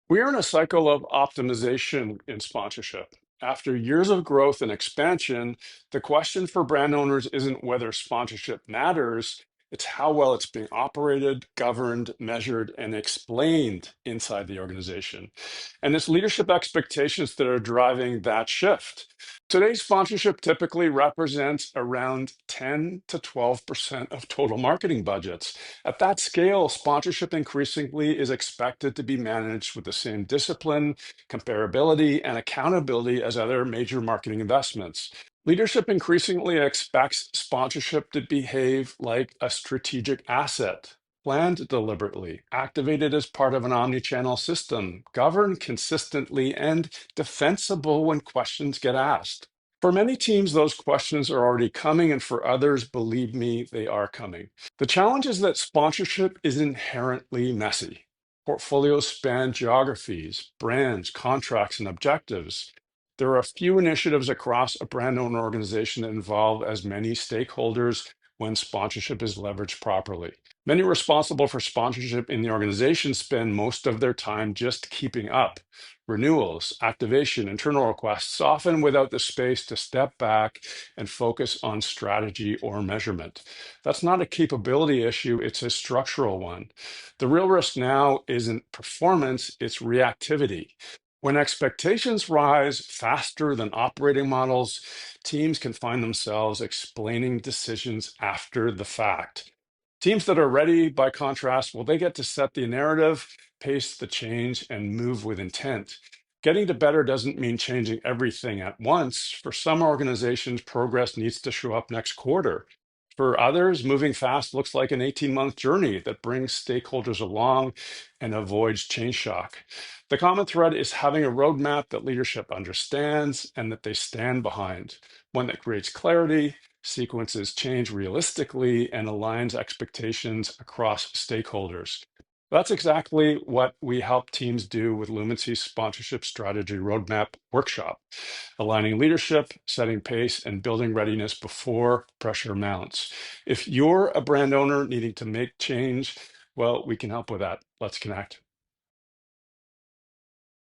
We are in a cycle of optimization in sponsorship. After years of growth and expansion, the question for brand owners isn't whether sponsorship matters, it's how well it's being operated, governed, measured, and explained inside the organization. And it's leadership expectations that are driving that shift. Today's sponsorship typically represents around 10 to 12% of total marketing budgets. At that scale, sponsorship increasingly is expected to be managed with the same discipline, comparability, and accountability as other major marketing investments. Leadership increasingly expects sponsorship to behave like a strategic asset, planned deliberately, activated as part of an omni-channel system, governed consistently, and defensible when questions get asked. For many teams, those questions are already coming, and for others, believe me, they are coming. The challenge is that sponsorship is inherently messy. Portfolios span geographies, brands, contracts, and objectives. There are a few initiatives across a brand owner organization that involve as many stakeholders when sponsorship is leveraged properly. Many responsible for sponsorship in the organization spend most of their time just keeping up. Renewals, activation, internal requests, often without the space to step back and focus on strategy or measurement. That's not a capability issue, it's a structural one. The real risk now isn't performance, it's reactivity. When expectations rise faster than operating models, teams can find themselves explaining decisions after the fact. Teams that are ready, by contrast, well, they get to set the narrative, pace the change, and move with intent. Getting to better doesn't mean changing everything at once. For some organizations, progress needs to show up next quarter. For others, moving fast looks like an 18-month journey that brings stakeholders along and avoids change shock. The common thread is having a roadmap that leadership understands and that they stand behind, one that creates clarity, sequences change realistically, and aligns expectations across stakeholders. That's exactly what we help teams do with Lumency's sponsorship strategy roadmap workshop, aligning leadership, setting pace, and building readiness before pressure mounts. If you're a brand owner needing to make change, well, we can help with that. Let's connect.